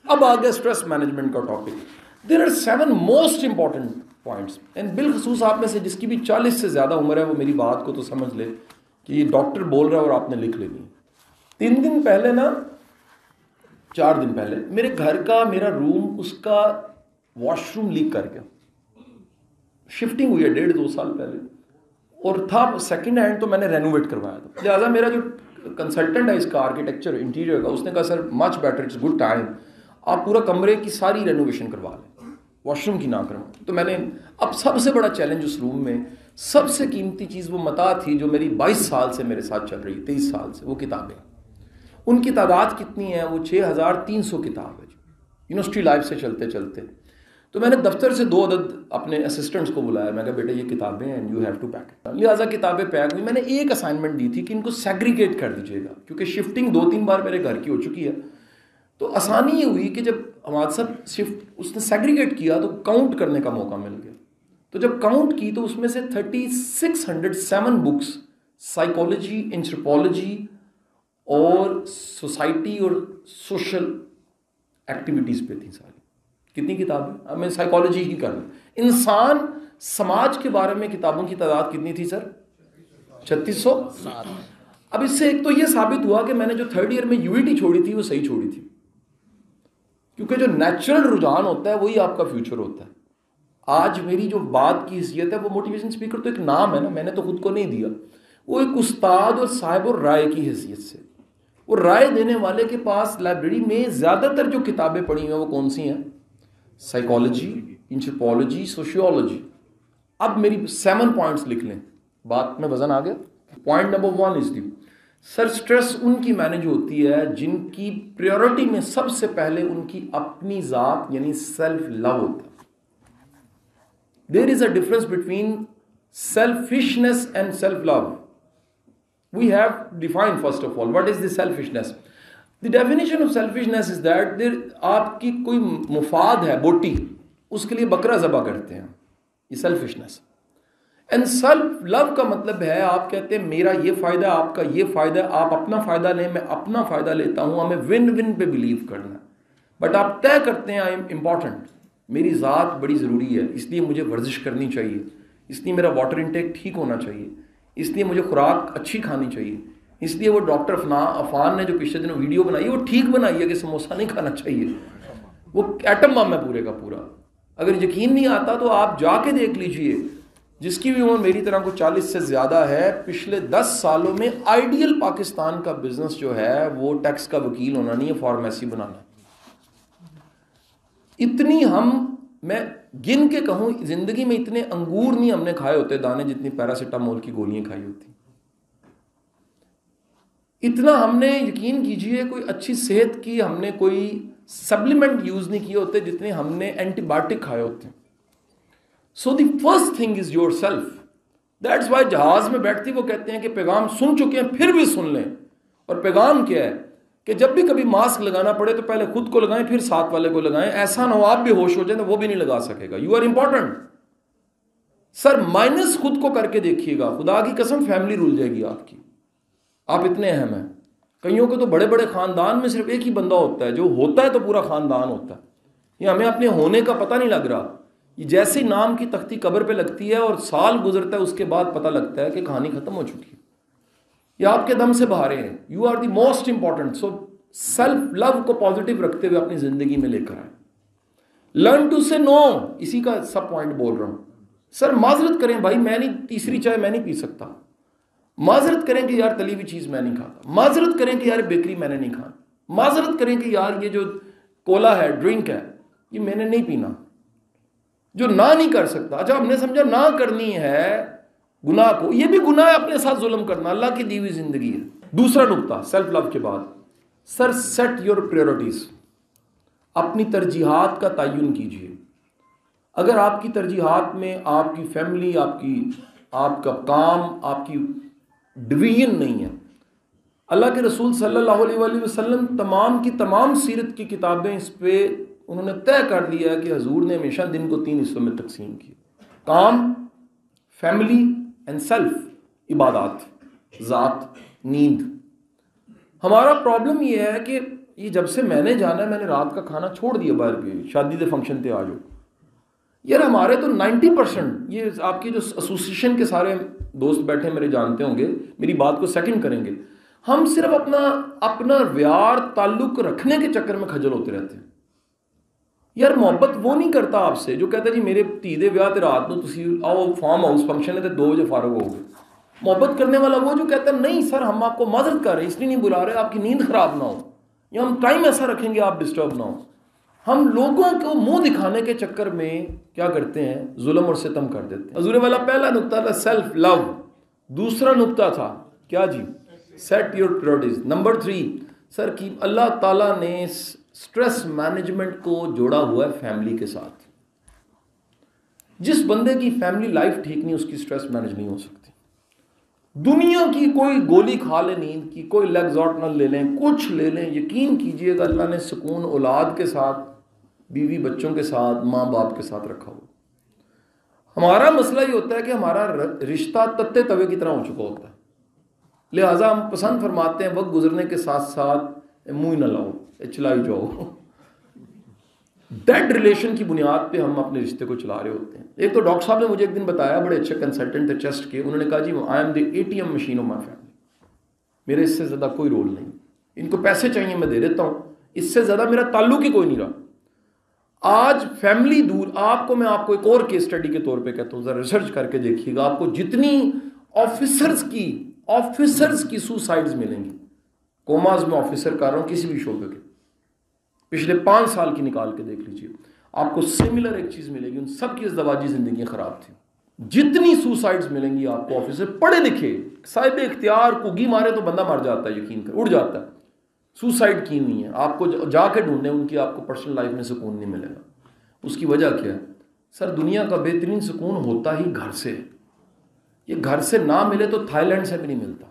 اب آ گیا اسٹریس مینجمنٹ کا topic. There are 7 most important points and بالخصوص آپ میں سے جس کی بھی 40 سے زیادہ عمر ہے وہ میری بات کو تو سمجھ لے کہ یہ ڈاکٹر بول رہا ہے اور آپ نے لکھ لینی. 3 دن پہلے نا 4 دن پہلے میرے گھر کا میرا روم اس کا واش روم لیک کر گیا. شفٹنگ ہوئی ہے 1.5-2 سال پہلے اور تھا سیکنڈ ہینڈ تو میں نے رینوویٹ کروایا تھا. لہٰذا میرا جو کنسلٹنٹ ہے اس کا آرکیٹیکچر انٹیریئر کا اس نے کہا sir much better it's good time آپ پورا کمرے کی ساری رینوویشن کروا لیں واش روم کی نہ کروائیں. تو میں نے اب سب سے بڑا چیلنج اس روم میں سب سے قیمتی چیز وہ متاع تھی جو میری 22 سال سے میرے ساتھ چل رہی 23 سال سے وہ کتابیں. ان کی تعداد کتنی ہے وہ 6300 کتاب ہے یونیورسٹی لائف سے چلتے چلتے. تو میں نے دفتر سے 2 عدد اپنے اسسٹنٹس کو بلایا. میں کہا بیٹا یہ کتابیں ہیں یو ہیو ٹو پیک. لہٰذا کتابیں پیک ہوئی. میں نے ایک اسائنمنٹ دی تھی کہ ان کو سیگریگیٹ کر دیجیے گا کیونکہ شفٹنگ 2-3 بار میرے گھر کی ہو چکی ہے. تو آسانی یہ ہوئی کہ جب ہمارے ساتھ شفٹ اس نے سیگریگیٹ کیا تو کاؤنٹ کرنے کا موقع مل گیا. تو جب کاؤنٹ کی تو اس میں سے 3607 بکس سائیکالوجی اینتھروپولوجی اور سوسائٹی اور سوشل ایکٹیویٹیز پہ تھی ساری. کتنی کتابیں ہمیں سائیکالوجی ہی کر لیں انسان سماج کے بارے میں کتابوں کی تعداد کتنی تھی سر 3600. اب اس سے ایک تو یہ ثابت ہوا کہ میں نے جو 3rd ایئر میں UET چھوڑی تھی وہ صحیح چھوڑی تھی کیونکہ جو نیچرل رجحان ہوتا ہے وہی آپ کا فیوچر ہوتا ہے. آج میری جو بات کی حیثیت ہے وہ موٹیویشن اسپیکر تو ایک نام ہے نا میں نے تو خود کو نہیں دیا وہ ایک استاد اور صاحب اور رائے کی حیثیت سے وہ رائے دینے والے کے پاس لائبریری میں زیادہ تر جو کتابیں پڑھی ہیں وہ کون سی ہیں سائیکالوجی اینتھروپولوجی سوشیولوجی. اب میری 7 پوائنٹس لکھ لیں بات میں وزن آ گیا. پوائنٹ نمبر 1 از دی سر اسٹریس ان کی مینج ہوتی ہے جن کی پریورٹی میں سب سے پہلے ان کی اپنی ذات یعنی سیلف لو ہوتا ہے. There is a difference between selfishness and self love. We have define first of all what is the selfishness. The definition of selfishness is that there آپ کی کوئی مفاد ہے بوٹی اس کے لیے بکرا ذبح کرتے ہیں یہ سیلفشنس. اینڈ سیلف لو کا مطلب ہے آپ کہتے ہیں میرا یہ فائدہ آپ کا یہ فائدہ آپ اپنا فائدہ لیں میں اپنا فائدہ لیتا ہوں ہمیں ون ون پہ بلیو کرنا ہے. بٹ آپ طے کرتے ہیں آئی ایم امپورٹنٹ میری ذات بڑی ضروری ہے اس لیے مجھے ورزش کرنی چاہیے اس لیے میرا واٹر انٹیک ٹھیک ہونا چاہیے اس لیے مجھے خوراک اچھی کھانی چاہیے اس لیے وہ ڈاکٹر عفان نے جو پچھلے دنوں ویڈیو بنائی وہ ٹھیک بنائی ہے کہ سموسہ نہیں کھانا چاہیے وہ ایٹم بم ہے پورے کا پورا. اگر یقین نہیں آتا تو آپ جا کے دیکھ لیجئے جس کی بھی عمر میری طرح کو 40 سے زیادہ ہے پچھلے 10 سالوں میں آئیڈیل پاکستان کا بزنس جو ہے وہ ٹیکس کا وکیل ہونا نہیں ہے فارمیسی بنانا. اتنی میں گن کے کہوں زندگی میں اتنے انگور نہیں ہم نے کھائے ہوتے دانے جتنی پیراسیٹامول کی گولیاں کھائی ہوتی. اتنا ہم نے یقین کیجئے کوئی اچھی صحت کی ہم نے کوئی سپلیمنٹ یوز نہیں کیے ہوتے جتنے ہم نے اینٹی بایوٹک کھائے ہوتے ہیں. So the first thing is yourself. That's why جہاز میں بیٹھتی وہ کہتے ہیں کہ پیغام سن چکے ہیں پھر بھی سن لیں. اور پیغام کیا ہے کہ جب بھی کبھی ماسک لگانا پڑے تو پہلے خود کو لگائیں پھر ساتھ والے کو لگائیں. ایسا نہ ہو آپ بھی ہوش ہو جائیں تو وہ بھی نہیں لگا سکے گا. You are important. Sir minus خود کو کر کے دیکھیے گا خدا کی قسم فیملی رول جائے گی آپ کی. آپ اتنے اہم ہیں. کئیوں کے تو بڑے بڑے خاندان میں صرف ایک ہی بندہ ہوتا ہے جو ہوتا ہے تو پورا خاندان ہوتا ہے. یہ ہمیں اپنے ہونے کا پتہ نہیں لگ رہا. یہ جیسے نام کی تختی قبر پہ لگتی ہے اور سال گزرتا ہے اس کے بعد پتہ لگتا ہے کہ کہانی ختم ہو چکی ہے. یہ آپ کے دم سے بہارے ہیں. You are the most important. So self love کو پازیٹیو رکھتے ہوئے اپنی زندگی میں لے کر آئیں. لرن ٹو سے نو. اسی کا سب پوائنٹ بول رہا ہوں. سر معذرت کریں بھائی میں نہیں تیسری چائے میں نہیں پی سکتا. معذرت کریں کہ یار تلی ہوئی چیز میں نہیں کھاتا. معذرت کریں کہ یار بیکری میں نے نہیں کھانا. معذرت کریں کہ یار یہ جو کولا ہے ڈرنک ہے یہ میں نے نہیں پینا. جو نہ نہیں کر سکتا. اچھا ہم نے سمجھا نہ کرنی ہے گناہ کو. یہ بھی گناہ ہے اپنے ساتھ ظلم کرنا. اللہ کی دی ہوئی زندگی ہے. دوسرا نقطہ سیلف لو کے بعد سر سیٹ یور پریورٹیز. اپنی ترجیحات کا تعین کیجیے. اگر آپ کی ترجیحات میں آپ کی فیملی آپ کا کام آپ کی ڈویژن نہیں ہے. اللہ کے رسول صلی اللہ علیہ وآلہ وسلم تمام کی تمام سیرت کی کتابیں اس پہ انہوں نے طے کر لیا ہے کہ حضور نے ہمیشہ دن کو 3 حصوں میں تقسیم کیا. کام فیملی اینڈ سیلف. عبادات ذات نیند. ہمارا پرابلم یہ ہے کہ یہ جب سے میں نے جانا ہے میں نے رات کا کھانا چھوڑ دیا باہر کے شادی دے فنکشن تے آ جاؤ. یار ہمارے تو 90%، یہ آپ کی جو ایسوسیشن کے سارے دوست بیٹھے میرے جانتے ہوں گے، میری بات کو سیکنڈ کریں گے، ہم صرف اپنا ویار تعلق رکھنے کے چکر میں کھجل ہوتے رہتے ہیں. یار محبت وہ نہیں کرتا آپ سے جو کہتا ہے جی میرے دھی دے ویاہ تے رات نو تسی آؤ فارم ہاؤس فنکشن ہے تے 2 بجے فارغ ہو گئے. محبت کرنے والا وہ جو کہتا ہے نہیں سر ہم آپ کو معذرت کر رہے ہیں اس لیے نہیں بلا رہے آپ کی نیند خراب نہ ہو، یا ہم ٹائم ایسا رکھیں گے آپ ڈسٹرب نہ ہو. ہم لوگوں کو منہ دکھانے کے چکر میں کیا کرتے ہیں، ظلم اور ستم کر دیتے ہیں. حضور والا پہلا نقطہ تھا سیلف لو، دوسرا نقطہ تھا کیا جی، سیٹ یور پرائورٹیز. نمبر 3 سر کی اللہ تعالیٰ نے سٹریس مینجمنٹ کو جوڑا ہوا ہے فیملی کے ساتھ. جس بندے کی فیملی لائف ٹھیک نہیں اس کی سٹریس مینج نہیں ہو سکتی. دنیا کی کوئی گولی کھا لیں نیند کی، کوئی لیگزارٹنل لے لیں، کچھ لے لیں، یقین کیجئے گا اللہ نے سکون اولاد کے ساتھ، بیوی بچوں کے ساتھ، ماں باپ کے ساتھ رکھا ہو. ہمارا مسئلہ یہ ہوتا ہے کہ ہمارا رشتہ تتے توے کی طرح ہو چکا ہوتا ہے، لہٰذا ہم پسند فرماتے ہیں وقت گزرنے کے ساتھ ساتھ منہ نہ لاؤ چلائی جاؤ. ڈیڈ ریلیشن کی بنیاد پہ ہم اپنے رشتے کو چلا رہے ہوتے ہیں. ایک تو ڈاکٹر صاحب نے مجھے ایک دن بتایا، بڑے اچھے کنسلٹنٹ تھے چیسٹ کے، انہوں نے کہا جی I am the ATM machine of my family, میرے اس سے زیادہ کوئی رول نہیں، ان کو پیسے چاہیے میں دے دیتا ہوں، اس سے زیادہ میرا تعلق ہی کوئی نہیں رہا. آج فیملی دور، آپ کو ایک اور کیس اسٹڈی کے طور پہ کہتا ہوں، ذرا ریسرچ کر کے دیکھیے گا، آپ کو جتنی آفیسرز کی سوسائڈز ملیں گی، کوماز میں آفیسر کر رہا ہوں کسی بھی شعبے کے، پچھلے 5 سال کی نکال کے دیکھ لیجیے، آپ کو سملر ایک چیز ملے گی، ان سب کی ازدواجی زندگیاں خراب تھیں. جتنی سوسائڈز ملیں گی آپ کو آفیسر پڑھے لکھے صاحب اختیار، کوگی مارے تو بندہ مر جاتا ہے، یقین کر اڑ جاتا ہے، سوسائڈ کی نہیں ہے. آپ کو جا کے ڈھونڈیں ان کی، آپ کو پرسنل لائف میں سکون نہیں ملے گا. اس کی وجہ کیا ہے سر؟ دنیا کا بہترین سکون ہوتا ہی گھر سے. یہ گھر سے نہ ملے تو تھائی لینڈ سے بھی نہیں ملتا،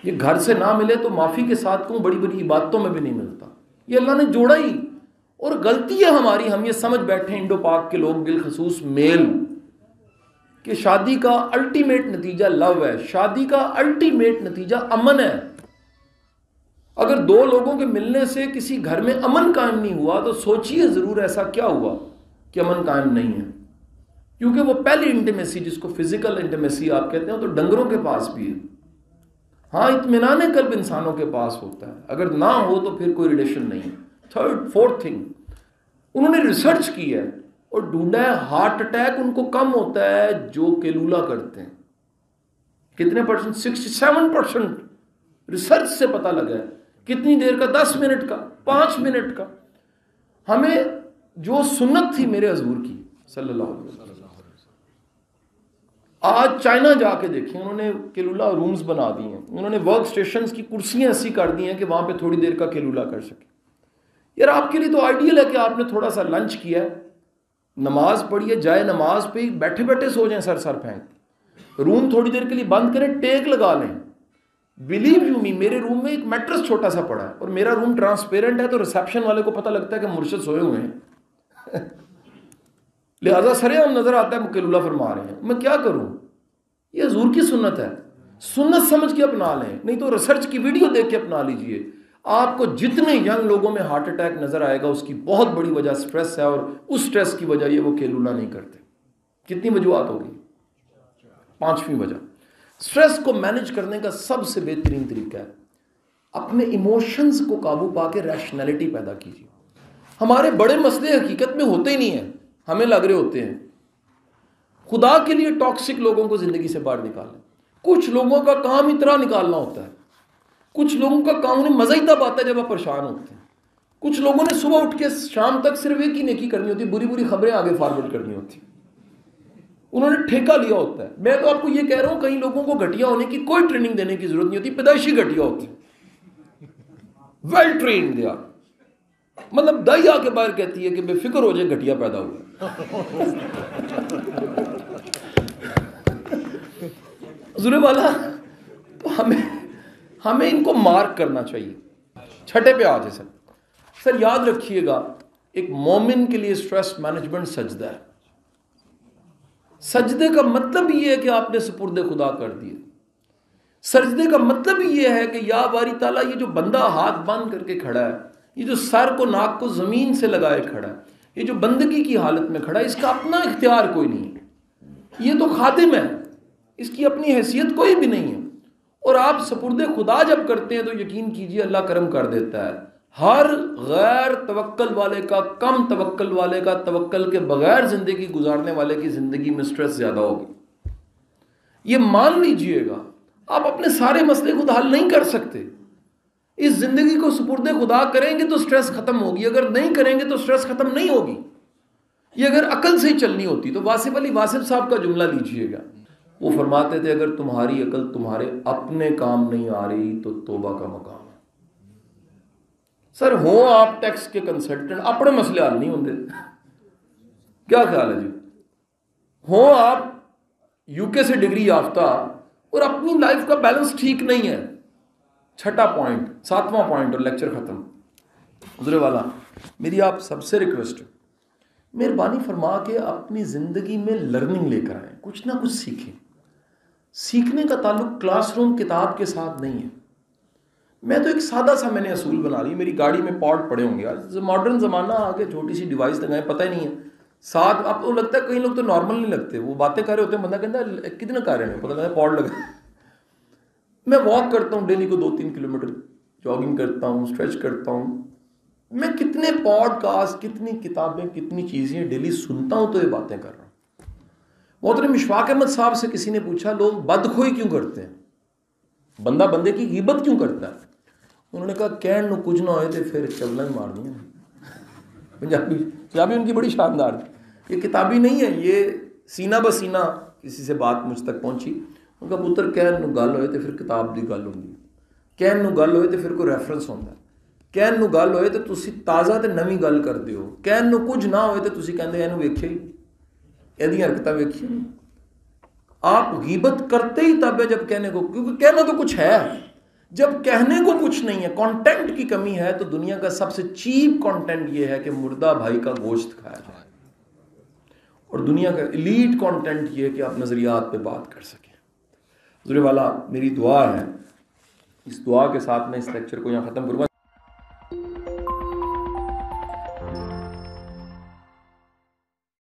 یہ گھر سے نہ ملے تو معافی کے ساتھ کہوں بڑی بڑی عبادتوں میں بھی نہیں ملتا. یہ اللہ نے جوڑا ہی. اور غلطی ہے ہماری، ہم یہ سمجھ بیٹھے ہیں انڈو پاک کے لوگ بالخصوص میل، کہ شادی کا الٹیمیٹ نتیجہ لو ہے، شادی کا الٹیمیٹ نتیجہ امن ہے. اگر 2 لوگوں کے ملنے سے کسی گھر میں امن قائم نہیں ہوا تو سوچئے ضرور ایسا کیا ہوا کہ امن قائم نہیں ہے. کیونکہ وہ پہلی انٹیمیسی جس کو فزیکل انٹیمیسی آپ کہتے ہیں تو ڈنگروں کے پاس بھی ہے. ہاں اطمینان قلب انسانوں کے پاس ہوتا ہے، اگر نہ ہو تو پھر کوئی ریلیشن نہیں. 3rd 4th تھنگ انہوں نے ریسرچ کی ہے اور ڈھونڈا ہے ہارٹ اٹیک ان کو کم ہوتا ہے جو کیلولا کرتے ہیں. کتنے %؟ 67%. ریسرچ سے پتہ لگا ہے. کتنی دیر کا؟ 10 منٹ کا، 5 منٹ کا. ہمیں جو سنت تھی میرے حضور کی صلی اللہ علیہ وسلم، آج چائنا جا کے دیکھیں، انہوں نے کیلولا رومز بنا دی ہیں، انہوں نے ورک سٹیشنز کی کرسیاں ایسی کر دی ہیں کہ وہاں پہ تھوڑی دیر کا کیلولا کر سکے. یار آپ کے لیے تو آئیڈیل ہے کہ آپ نے تھوڑا سا لنچ کیا ہے، نماز پڑھی ہے، جائے نماز پہ بیٹھے بیٹھے سو جائیں، سر پھینک، روم تھوڑی دیر کے لیے بند کریں، ٹیک لگا لیں. بلیو یو می، میرے روم میں ایک میٹرس چھوٹا سا پڑا ہے اور میرا روم ٹرانسپیرنٹ ہے تو ریسیپشن والے کو پتہ لگتا ہے کہ مرشد سوئے ہوئے ہیں لہٰذا سرے ہم نظر آتا ہے وہ کیلولا فرما رہے ہیں. میں کیا کروں؟ یہ حضور کی سنت ہے، سنت سمجھ کے اپنا لیں، نہیں تو ریسرچ کی ویڈیو دیکھ کے اپنا لیجئے. آپ کو جتنے ینگ لوگوں میں ہارٹ اٹیک نظر آئے گا اس کی بہت بڑی وجہ سٹریس ہے، اور اس سٹریس کی وجہ یہ وہ کیلولا نہیں کرتے. کتنی وجوہات ہوگی؟ 5ویں وجہ. سٹریس کو مینج کرنے کا سب سے بہترین طریقہ ہے اپنے ایموشنز کو قابو پا کے ریشنلٹی پیدا کیجیے. ہمارے بڑے مسئلے حقیقت میں ہوتے ہی نہیں ہیں، ہمیں لگ رہے ہوتے ہیں. خدا کے لیے ٹاکسک لوگوں کو زندگی سے باہر نکالیں. کچھ لوگوں کا کام اتنا نکالنا ہوتا ہے، کچھ لوگوں کا کام انہیں مزہ ہی تب آتا ہے جب آپ پریشان ہوتے ہیں. کچھ لوگوں نے صبح اٹھ کے شام تک صرف ایک ہی نیکی کرنی ہوتی ہے، بری بری خبریں آگے فارورڈ کرنی ہوتی ہیں. انہوں نے ٹھیکہ لیا ہوتا ہے. میں تو آپ کو یہ کہہ رہا ہوں کئی لوگوں کو گھٹیا ہونے کی کوئی ٹریننگ دینے کی ضرورت نہیں ہوتی، پیدائشی گھٹیا ہوتی ہے. ویل ٹرینڈ دیا، مطلب دائی آ کے باہر کہتی ہے کہ بے فکر ہو جائے گھٹیا پیدا ہوا. حضور والا تو ہمیں ان کو مارک کرنا چاہیے. 6 پہ آ جائے سر یاد رکھیے گا ایک مومن کے لیے سٹریس مینجمنٹ سجدہ ہے. سجدے کا مطلب یہ ہے کہ آپ نے سپرد خدا کر دیے. سجدے کا مطلب یہ ہے کہ یا باری تعالیٰ یہ جو بندہ ہاتھ باندھ کر کے کھڑا ہے، یہ جو سر کو ناک کو زمین سے لگائے کھڑا ہے، یہ جو بندگی کی حالت میں کھڑا ہے، اس کا اپنا اختیار کوئی نہیں ہے، یہ تو خادم ہے، اس کی اپنی حیثیت کوئی بھی نہیں ہے. اور آپ سپرد خدا جب کرتے ہیں تو یقین کیجئے اللہ کرم کر دیتا ہے. ہر غیر توکل والے کا، کم توکل والے کا، توکل کے بغیر زندگی گزارنے والے کی زندگی میں سٹریس زیادہ ہوگی. یہ مان لیجئے گا. آپ اپنے سارے مسئلے خود حل نہیں کر سکتے. اس زندگی کو سپرد خدا کریں گے تو سٹریس ختم ہوگی، اگر نہیں کریں گے تو سٹریس ختم نہیں ہوگی. یہ اگر عقل سے ہی چلنی ہوتی تو واصف علی واصف صاحب کا جملہ لیجئے گا. وہ فرماتے تھے اگر تمہاری عقل تمہارے اپنے کام نہیں آ رہی تو توبہ کا مقام ہے. سر ہوں آپ ٹیکس کے کنسلٹنٹ، اپنے مسئلے حل نہیں ہوتے. کیا خیال ہے جی؟ ہوں آپ یو کے سے ڈگری یافتہ اور اپنی لائف کا بیلنس ٹھیک نہیں ہے. چھٹا پوائنٹ، 7واں پوائنٹ اور لیکچر ختم. حضور والا میری آپ سب سے ریکویسٹ ہے، مہربانی فرما کے اپنی زندگی میں لرننگ لے کر آئیں، کچھ نہ کچھ سیکھیں. سیکھنے کا تعلق کلاس روم کتاب کے ساتھ نہیں ہے. میں تو ایک سادہ سا میں نے اصول بنا لی. میری گاڑی میں پاڈ پڑے ہوں گے. آج ماڈرن زمانہ آگے چھوٹی سی ڈیوائس لگائیں، پتہ ہی نہیں ہے. ساتھ آپ کو لگتا ہے، کئی لوگ تو نارمل نہیں لگتے، وہ باتیں کر رہے ہوتے ہیں، بندہ کہتا ہے کتنا کر رہے ہیں، پتہ لگتا ہے پاڈ لگا. میں واک کرتا ہوں ڈیلی کو 2-3 کلومیٹر، جاگنگ کرتا ہوں، اسٹریچ کرتا ہوں. میں کتنے پوڈ کاسٹ، کتنی کتابیں، کتنی چیزیں ڈیلی سنتا ہوں تو یہ باتیں کر رہا ہوں. محترم مشفاق احمد صاحب سے کسی نے پوچھا لوگ بدخوئی کیوں کرتے ہیں، بندہ بندے کی غیبت کیوں کرتا ہے؟ انہوں نے کہا کہن نو کچھ نہ ہوئے تو پھر چلنا ہی مار دیا. پنجابی ان کی بڑی شاندار تھی. یہ کتابی نہیں ہے، یہ سینہ بسینہ کسی سے بات مجھ تک پہنچی. ان کا پتر کہن نو گل ہوئے تو پھر کتاب دی گل ہوندی، کہن نو گل ہوئے تو پھر کوئی ریفرنس ہوتا ہے، کہن نو گل ہوئے تو تسی تازہ تے نویں گل کردے ہو، کہن نو کچھ نہ ہوئے تو تسی کہندے اینو ویکھیا ہی، ایدی حرکتاں ویکھیا نہیں. آپ غیبت کرتے ہی تب ہے جب کہنے کو، کیونکہ کہنا تو کچھ ہے. جب کہنے کو کچھ نہیں ہے، کانٹینٹ کی کمی ہے، تو دنیا کا سب سے چیپ کانٹینٹ یہ ہے کہ مردہ بھائی کا گوشت کھایا جائے. اور دنیا کا ایلیٹ کانٹینٹ یہ ہے کہ آپ نظریات پہ بات کر سکیں. حضور والا میری دعا ہے، اس دعا کے ساتھ میں اس لیکچر کو یہاں ختم کروں گا.